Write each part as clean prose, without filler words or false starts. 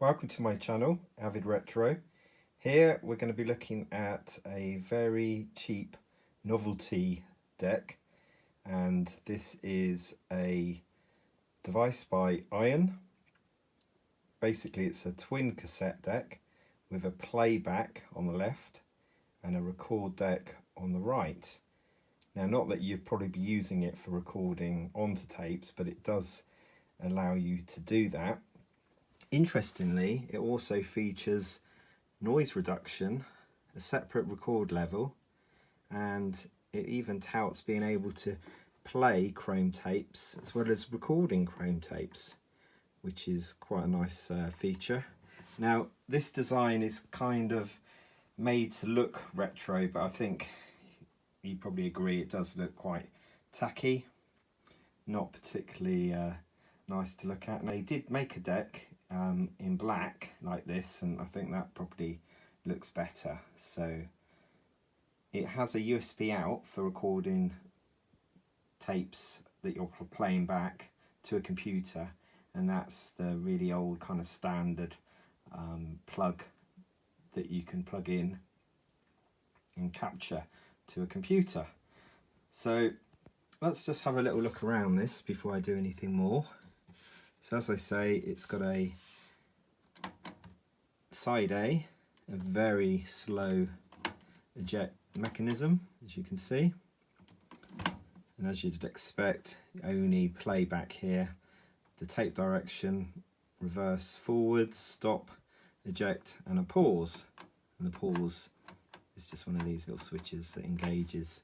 Welcome to my channel, Avid Retro. Here we're going to be looking at a very cheap novelty deck, and this is a device by Iron. Basically it's a twin cassette deck with a playback on the left and a record deck on the right. Now, not that you'd probably be using it for recording onto tapes, but it does allow you to do that. Interestingly, it also features noise reduction, a separate record level, and it even touts being able to play chrome tapes as well as recording chrome tapes, which is quite a nice feature. Now, this design is kind of made to look retro, but I think you probably agree it does look quite tacky, not particularly nice to look at. Now, they did make a deck in black like this, and I think that probably looks better. So it has a USB out for recording tapes that you're playing back to a computer, and that's the really old kind of standard plug that you can plug in and capture to a computer. So let's just have a little look around this before I do anything more. So as I say, it's got a side A, a very slow eject mechanism, as you can see, and as you'd expect, only playback here, the tape direction, reverse, forwards, stop, eject, and a pause. And the pause is just one of these little switches that engages.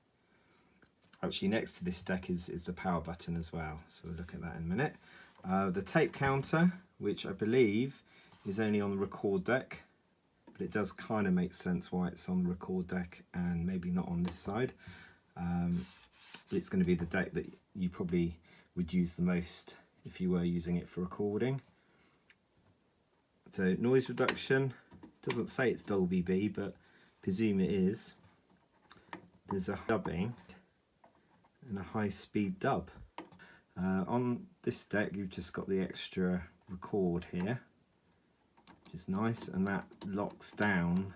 Actually, next to this deck is the power button as well, so we'll look at that in a minute. The tape counter, which I believe is only on the record deck, but it does kind of make sense why it's on the record deck and maybe not on this side. But it's going to be the deck that you probably would use the most if you were using it for recording. So noise reduction, doesn't say it's Dolby B, but presume it is. There's a dubbing and a high-speed dub. On this deck you've just got the extra record here, which is nice, and that locks down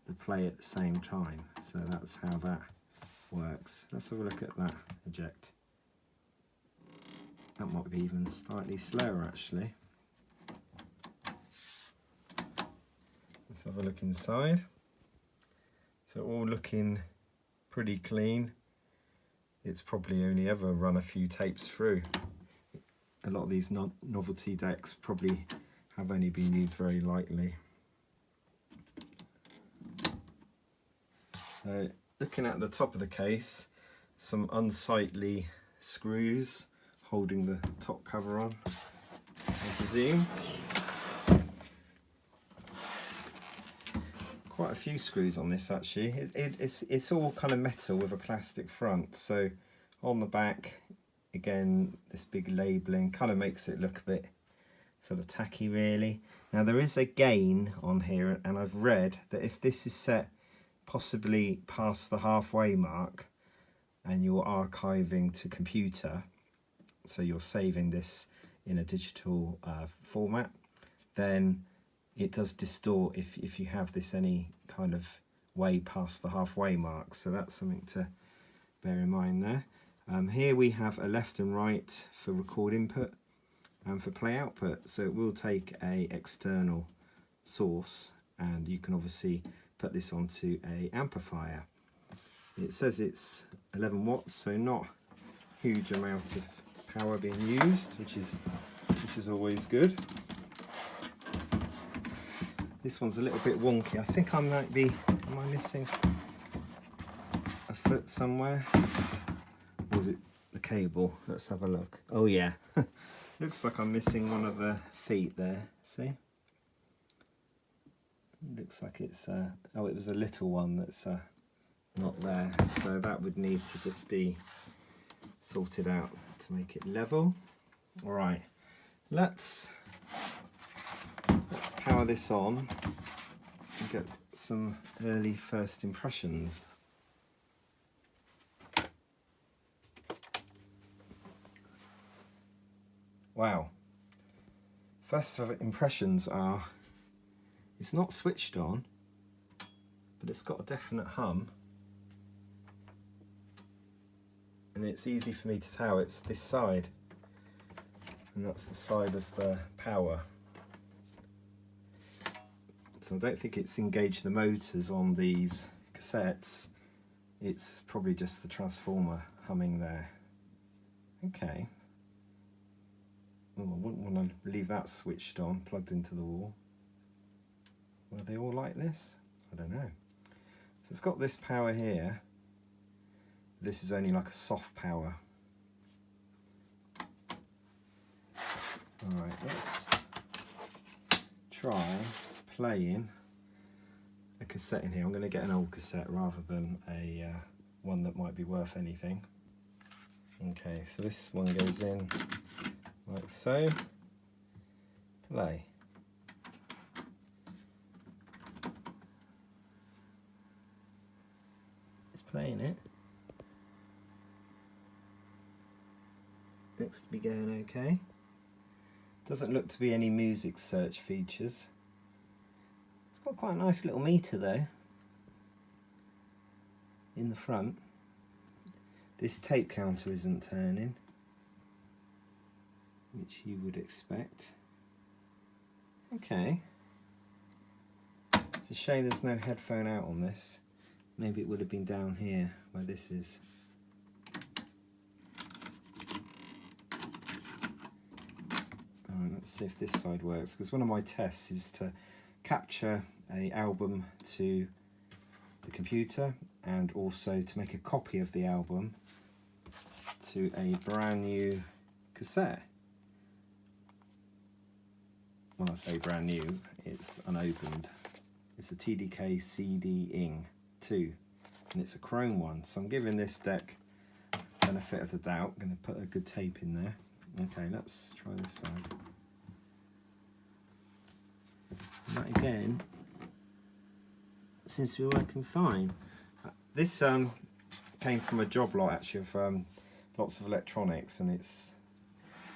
the play at the same time, so that's how that works. Let's have a look at that eject. That might be even slightly slower actually. Let's have a look inside. So all looking pretty clean. It's probably only ever run a few tapes through. A lot of these novelty decks probably have only been used very lightly. So looking at the top of the case, some unsightly screws holding the top cover on, I presume. Quite a few screws on this actually. It's all kind of metal with a plastic front, so on the back again this big labelling kind of makes it look a bit sort of tacky really. Now there is a gain on here, and I've read that if this is set possibly past the halfway mark and you're archiving to computer, so you're saving this in a digital format, then it does distort if you have this any kind of way past the halfway mark, so that's something to bear in mind there. Here we have a left and right for record input and for play output, so it will take a external source, and you can obviously put this onto a amplifier. It says it's 11 watts, so not huge amount of power being used, which is always good. This one's a little bit wonky. I think am I missing a foot somewhere? Or is it the cable? Let's have a look. Oh yeah, looks like I'm missing one of the feet there, see? Looks like it's, oh, it was a little one that's not there, so that would need to just be sorted out to make it level. All right, let's power this on and get some early first impressions. Wow, First impressions are, it's not switched on, but it's got a definite hum. And it's easy for me to tell it's this side, and that's the side of the power. So I don't think it's engaged the motors on these cassettes, it's probably just the transformer humming there. Okay. Oh, I wouldn't want to leave that switched on, plugged into the wall. Were they all like this? I don't know. So it's got this power here. This is only like a soft power. Alright, let's try playing a cassette in here. I'm going to get an old cassette rather than a one that might be worth anything. Okay, so this one goes in like so. Play. It's playing it. Looks to be going okay. Doesn't look to be any music search features. It's got quite a nice little meter though in the front. This tape counter isn't turning, which you would expect. Okay. It's a shame there's no headphone out on this. Maybe it would have been down here where this is. Let's see if this side works, because one of my tests is to capture an album to the computer and also to make a copy of the album to a brand new cassette. When I say brand new, it's unopened. It's a TDK CD-ing 2 and it's a chrome one, so I'm giving this deck benefit of the doubt. I'm going to put a good tape in there. Okay, let's try this side. And that again seems to be working fine. This came from a job lot actually of lots of electronics, and it's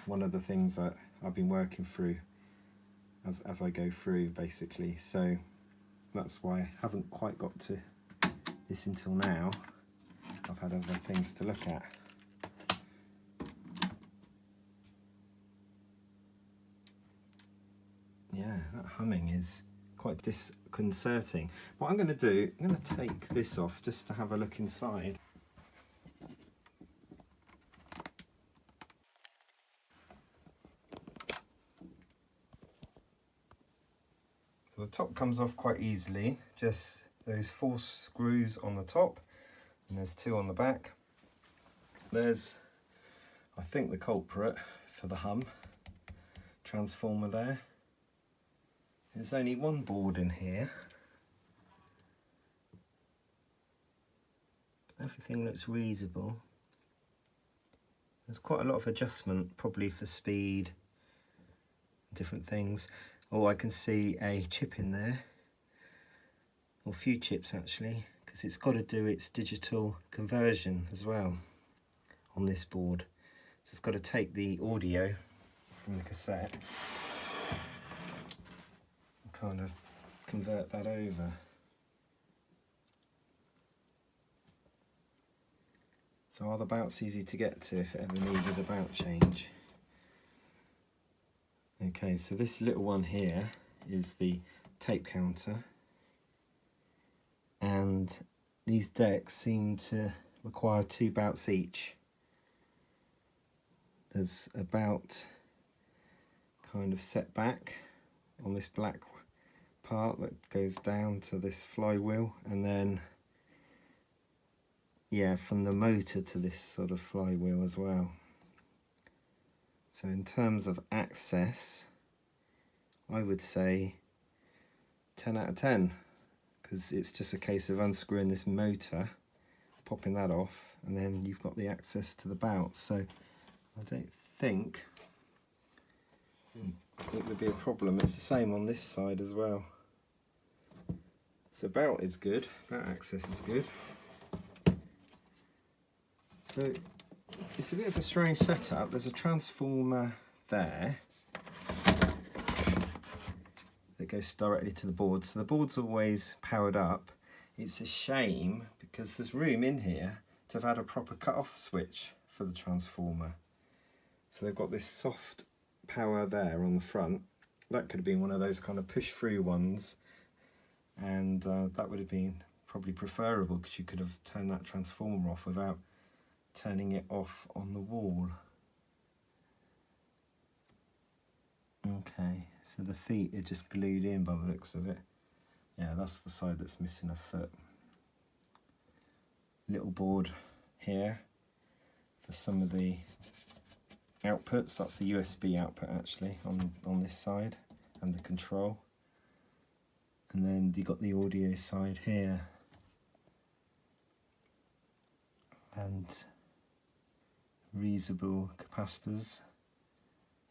one of the things that I've been working through as I go through basically, so that's why I haven't quite got to this until now. I've had other things to look at. Yeah, that humming is quite disconcerting. What I'm going to do, I'm going to take this off just to have a look inside. So the top comes off quite easily, just those 4 screws on the top, and there's 2 on the back. There's, I think, the culprit for the hum, transformer there. There's only one board in here. Everything looks reasonable. There's quite a lot of adjustment, probably for speed, different things. Oh, I can see a chip in there, or a few chips actually, because it's got to do its digital conversion as well on this board. So it's got to take the audio from the cassette, kind of convert that over. So are the bouts easy to get to if it ever needed a bout change? Okay, so this little one here is the tape counter, and these decks seem to require 2 bouts each. There's a bout kind of set back on this black part that goes down to this flywheel, and then yeah, from the motor to this sort of flywheel as well. So in terms of access, I would say 10 out of 10, because it's just a case of unscrewing this motor, popping that off, and then you've got the access to the bout. So I don't think it would be a problem. It's the same on this side as well. So bout is good, bout access is good. So it's a bit of a strange setup. There's a transformer there, it goes directly to the board. So the board's always powered up. It's a shame because there's room in here to have had a proper cut-off switch for the transformer. So they've got this soft power there on the front. That could have been one of those kind of push-through ones, and that would have been probably preferable because you could have turned that transformer off without turning it off on the wall. Okay, so the feet are just glued in by the looks of it. Yeah, that's the side that's missing a foot. Little board here for some of the outputs. That's the USB output actually on this side, and the control. And then you got the audio side here. And reusable capacitors.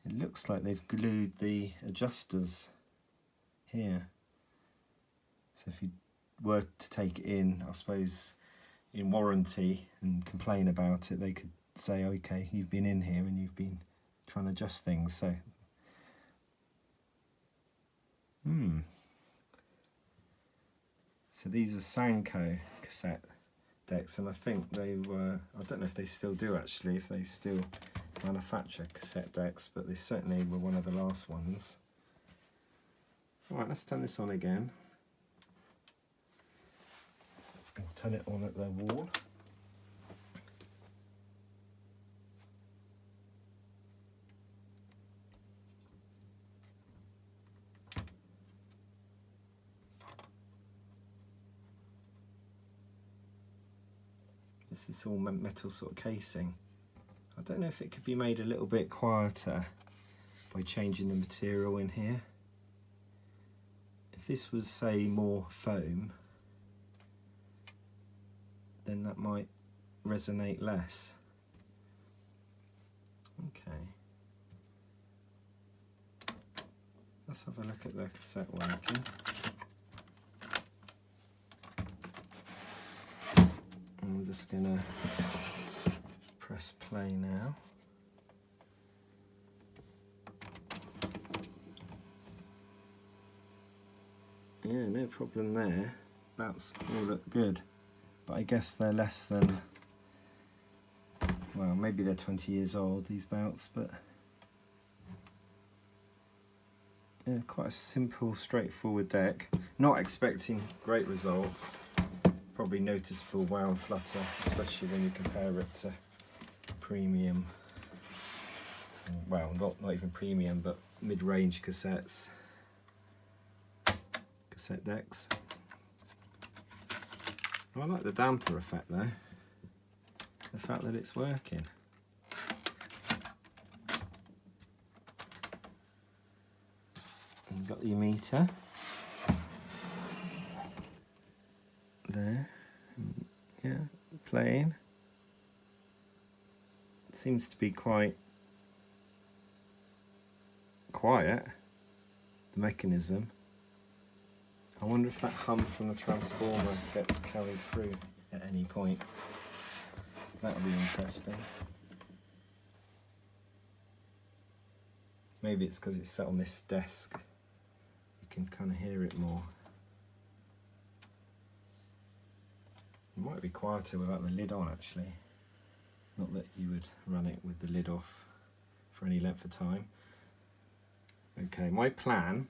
It looks like they've glued the adjusters here. So if you were to take it in, I suppose, in warranty and complain about it, they could say, okay, you've been in here and you've been trying to adjust things. So, So these are Sanko cassette decks, and I think they were, I don't know if they still do actually, if they still manufacture cassette decks, but they certainly were one of the last ones. Alright, let's turn this on again. I'll turn it on at the wall. This is all metal sort of casing. I don't know if it could be made a little bit quieter by changing the material in here. If this was, say, more foam, then that might resonate less. Okay. Let's have a look at the cassette working. I'm just gonna press play now. Yeah, no problem there. Bouts all look good, but I guess they're less than, well, maybe they're 20 years old, these bouts, but yeah, quite a simple, straightforward deck. Not expecting great results. Probably noticeable wow and flutter, especially when you compare it to premium, well, not even premium, but mid-range cassette decks. I like the damper effect though, the fact that it's working. And you've got your meter there, yeah, playing. It seems to be quite quiet, the mechanism. I wonder if that hum from the transformer gets carried through at any point. That would be interesting. Maybe it's because it's set on this desk. You can kind of hear it more. It might be quieter without the lid on actually. Not that you would run it with the lid off for any length of time. Okay, my plan,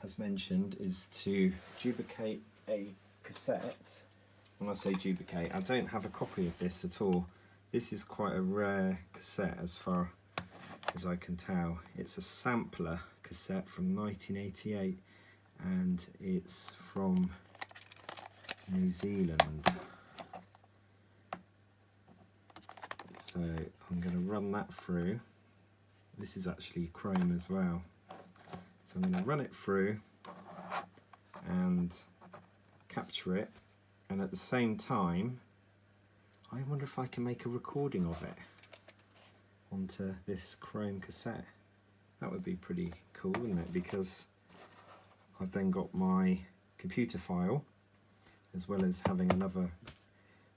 as mentioned, is to duplicate a cassette. When I say duplicate, I don't have a copy of this at all. This is quite a rare cassette as far as I can tell. It's a sampler cassette from 1988 and it's from New Zealand. So I'm going to run that through. This is actually chrome as well. So I'm going to run it through and capture it, and at the same time I wonder if I can make a recording of it onto this chrome cassette. That would be pretty cool, wouldn't it? Because I've then got my computer file as well as having another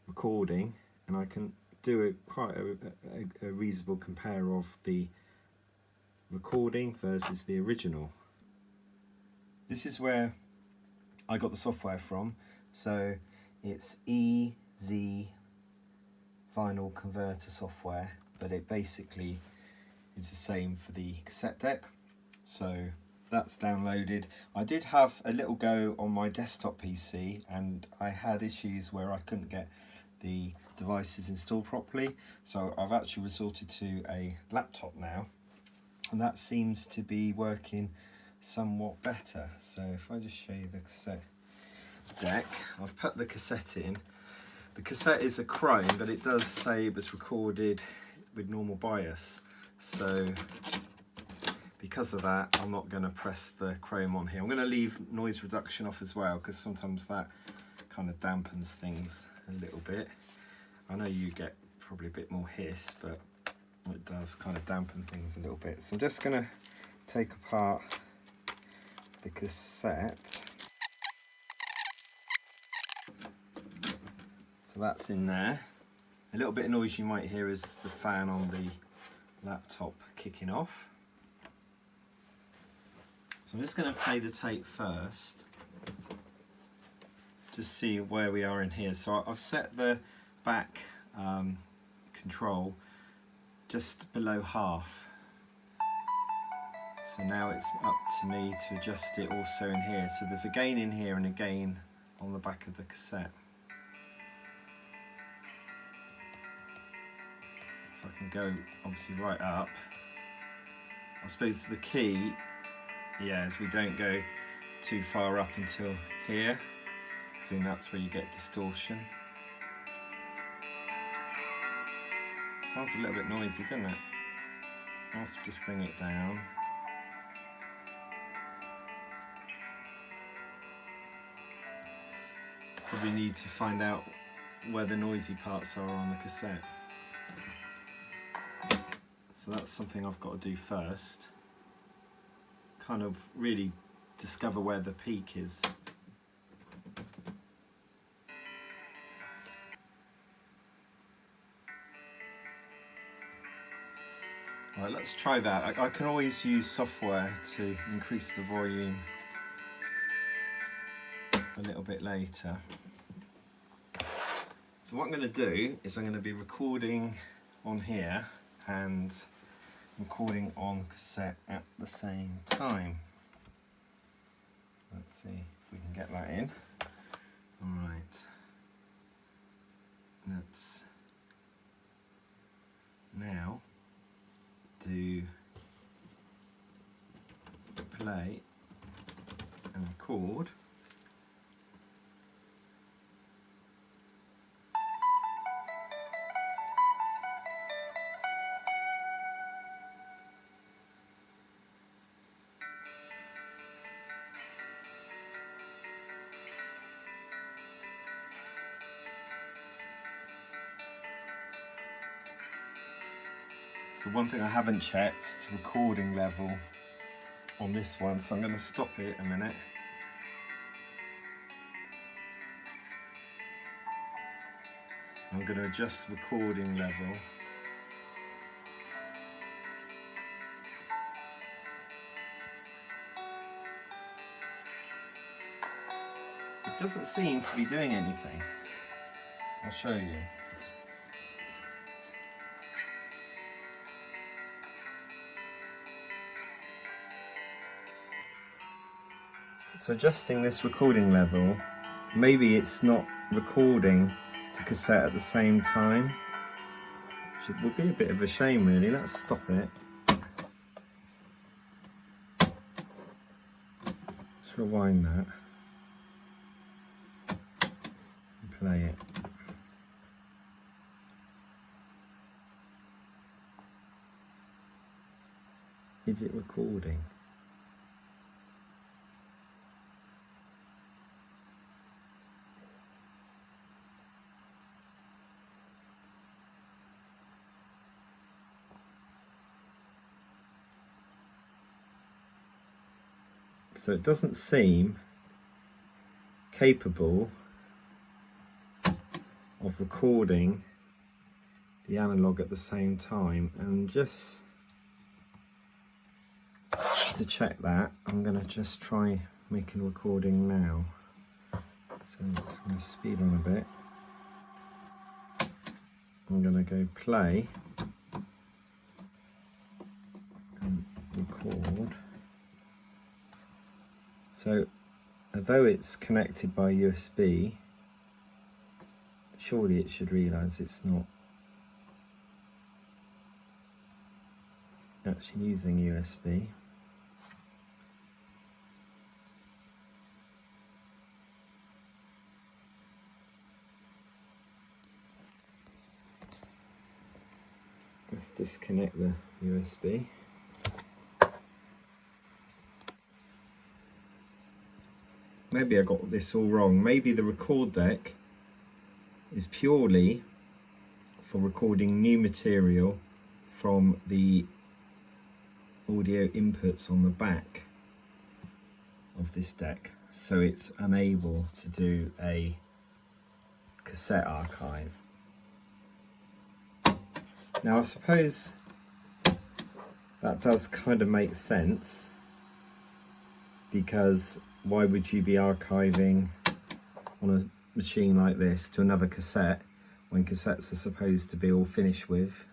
recording, and I can do quite a reasonable compare of the recording versus the original. This is where I got the software from. So it's EZ Vinyl Converter software, but it basically is the same for the cassette deck. So that's downloaded. I did have a little go on my desktop PC and I had issues where I couldn't get the devices installed properly, so I've actually resorted to a laptop now, and that seems to be working somewhat better. So if I just show you the cassette deck, I've put the cassette in. The cassette is a chrome, but it does say it was recorded with normal bias, so because of that I'm not going to press the chrome on here. I'm going to leave noise reduction off as well, because sometimes that kind of dampens things a little bit. I know you get probably a bit more hiss, but it does kind of dampen things a little bit. So I'm just going to take apart the cassette. So that's in there. A little bit of noise you might hear is the fan on the laptop kicking off. So I'm just going to play the tape first, just see where we are in here. So I've set the back control just below half. So now it's up to me to adjust it also in here. So there's a gain in here and a gain on the back of the cassette. So I can go obviously right up. I suppose the key, yeah, is we don't go too far up until here. So then that's where you get distortion. Sounds a little bit noisy, doesn't it? Let's just bring it down. Probably need to find out where the noisy parts are on the cassette. So that's something I've got to do first. Kind of really discover where the peak is. Right, let's try that. I can always use software to increase the volume a little bit later. So what I'm going to do is I'm going to be recording on here and recording on cassette at the same time. Let's see if we can get that in. Alright, let's now do play and record. So one thing I haven't checked is recording level on this one, so I'm going to stop it a minute. I'm going to adjust recording level. It doesn't seem to be doing anything. I'll show you. So adjusting this recording level, maybe it's not recording to cassette at the same time, which would be a bit of a shame really. Let's stop it. Let's rewind that and play it. Is it recording? So it doesn't seem capable of recording the analog at the same time. And just to check that, I'm going to just try making a recording now. So I'm just going to speed on a bit. I'm going to go play and record. So although it's connected by USB, surely it should realise it's not actually using USB. Let's disconnect the USB. Maybe I got this all wrong. Maybe the record deck is purely for recording new material from the audio inputs on the back of this deck, so it's unable to do a cassette archive. Now I suppose that does kind of make sense, because why would you be archiving on a machine like this to another cassette when cassettes are supposed to be all finished with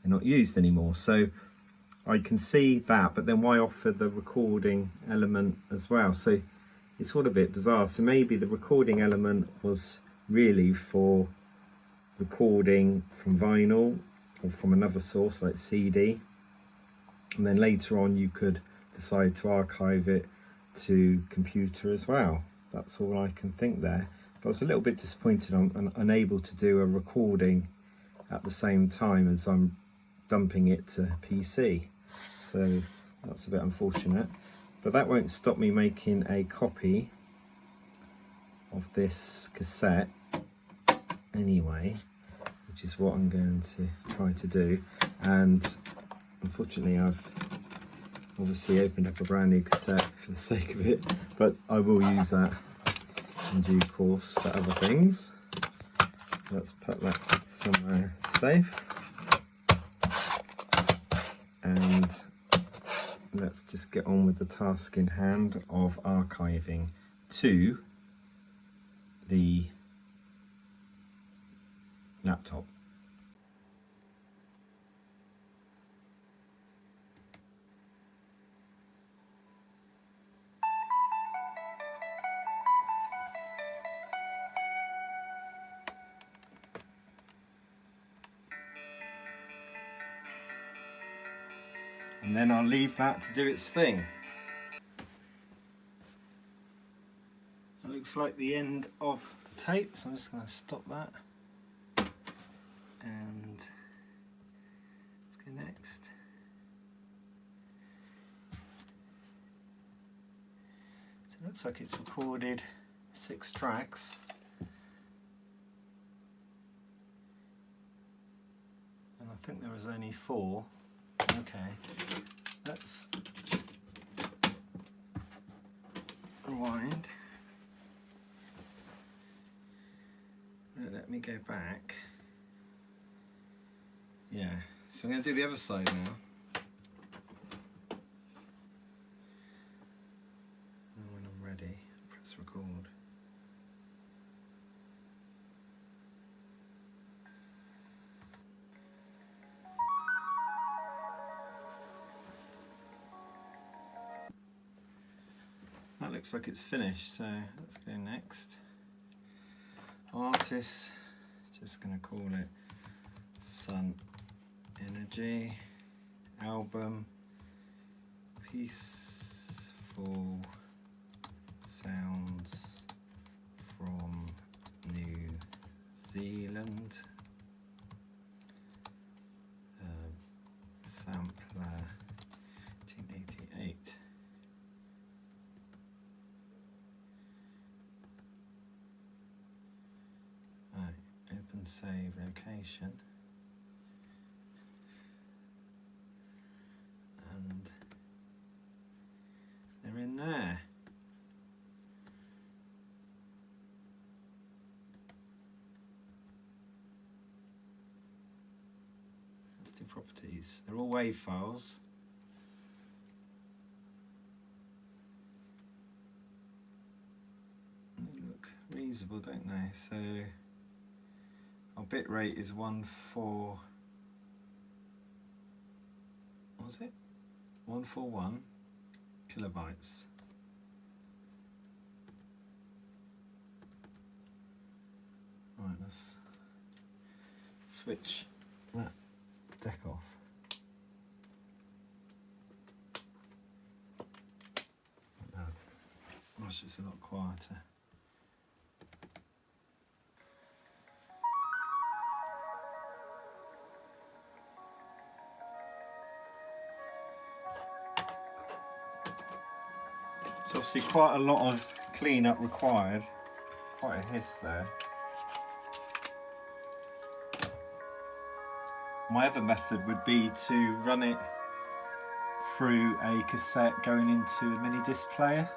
and not used anymore? So I can see that, but then why offer the recording element as well? So it's all a bit bizarre. So maybe the recording element was really for recording from vinyl or from another source like CD, and then later on you could decide to archive it to computer as well. That's all I can think there. But I was a little bit disappointed I'm unable to do a recording at the same time as I'm dumping it to PC. So that's a bit unfortunate, but that won't stop me making a copy of this cassette anyway, which is what I'm going to try to do. And unfortunately I've obviously opened up a brand new cassette for the sake of it, but I will use that in due course for other things. So let's put that somewhere safe, and let's just get on with the task in hand of archiving to the laptop. And then I'll leave that to do its thing. It looks like the end of the tape, so I'm just going to stop that. And let's go next. So it looks like it's recorded 6 tracks. And I think there was only 4. Okay, let's rewind. Let me go back. Yeah, so I'm going to do the other side now. And when I'm ready, press record. That looks like it's finished, so let's go next. Artist, just going to call it Sun Energy. Album, Peaceful Sounds from New Zealand. Sampler 1988. Right, open save location. And they're in there. Let's do properties. They're all WAV files. look reasonable, don't they? So our bit rate is 141 kilobytes. Right, let's switch that deck off. Gosh, it's a lot quieter. So obviously quite a lot of clean-up required. Quite a hiss there. My other method would be to run it through a cassette going into a mini disc player.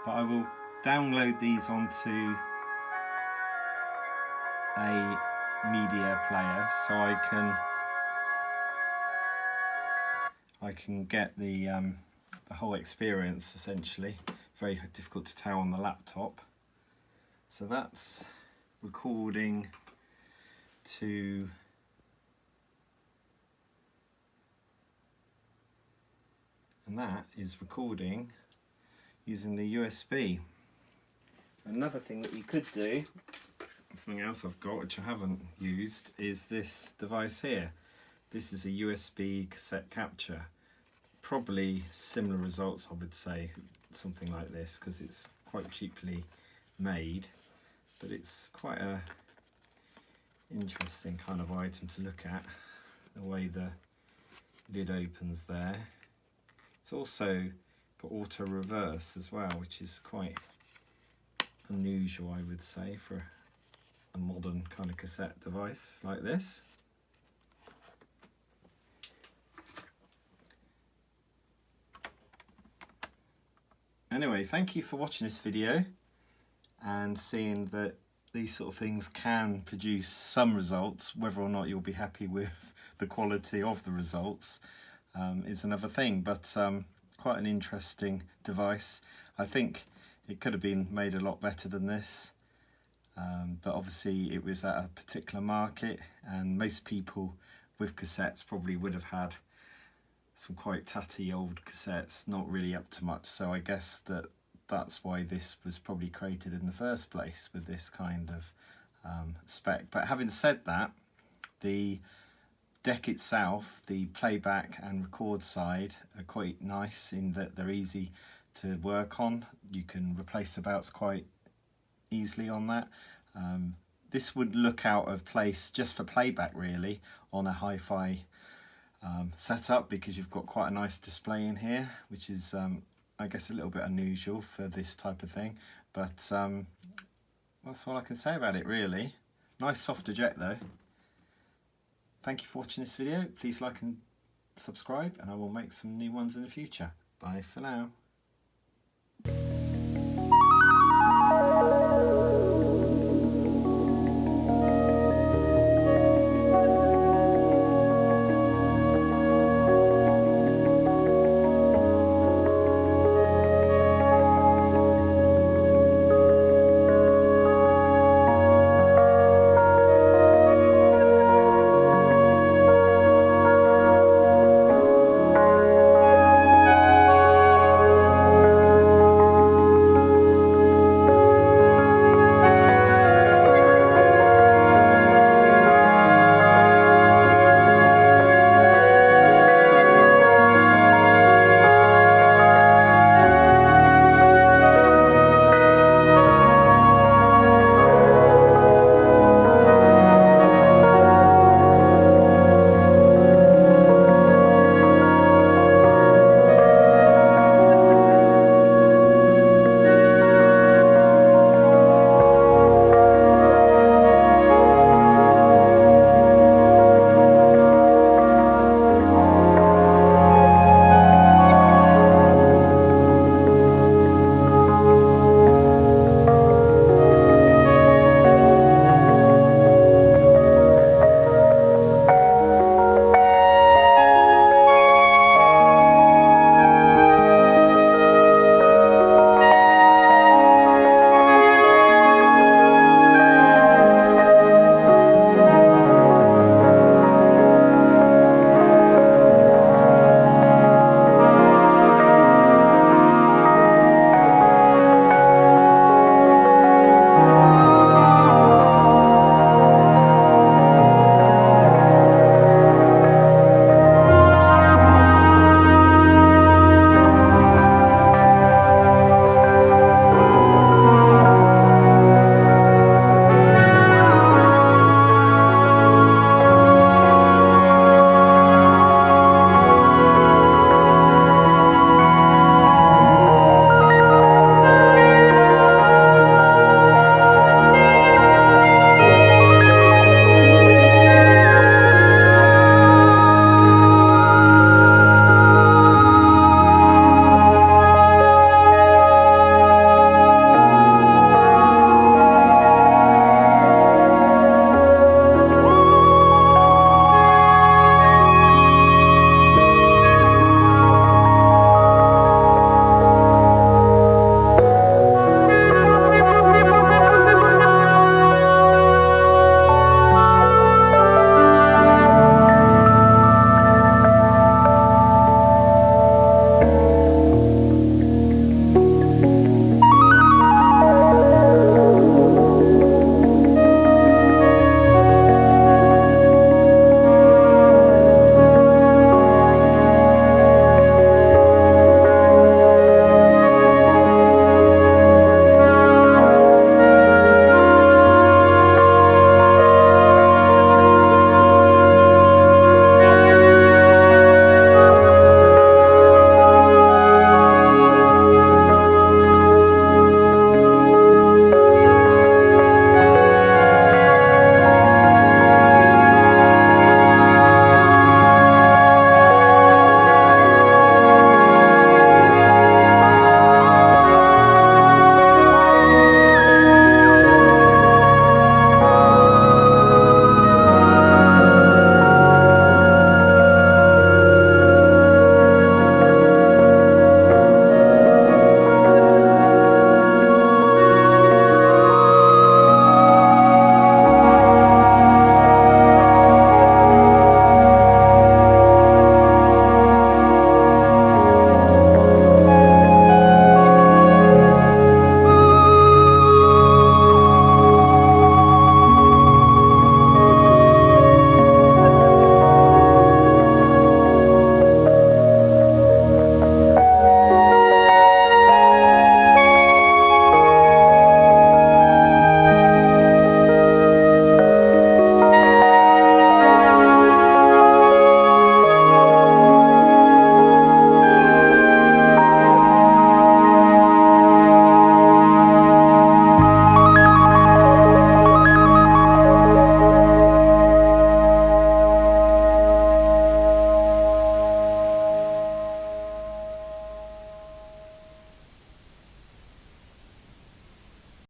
But I will download these onto a media player so I can get the whole experience essentially. Very difficult to tell on the laptop. So that's recording to and that is recording using the USB. Another thing that you could do, something else I've got which I haven't used, is this device here. This is a USB cassette capture. Probably similar results, I would say, something like this, because it's quite cheaply made, but it's quite a interesting kind of item to look at, the way the lid opens there. It's also got auto reverse as well, which is quite unusual, I would say, for a modern kind of cassette device like this. Anyway, thank you for watching this video and seeing that these sort of things can produce some results. Whether or not you'll be happy with the quality of the results is another thing, but quite an interesting device. I think it could have been made a lot better than this, but obviously it was at a particular market, and most people with cassettes probably would have had some quite tatty old cassettes, not really up to much, so I guess that's why this was probably created in the first place, with this kind of spec. But having said that, the deck itself, the playback and record side, are quite nice in that they're easy to work on. You can replace the bouts quite easily on that. This would look out of place just for playback really on a hi-fi setup, because you've got quite a nice display in here, which is I guess a little bit unusual for this type of thing, but that's all I can say about it really. Nice soft eject though. Thank you for watching this video. Please like and subscribe, and I will make some new ones in the future. Bye for now.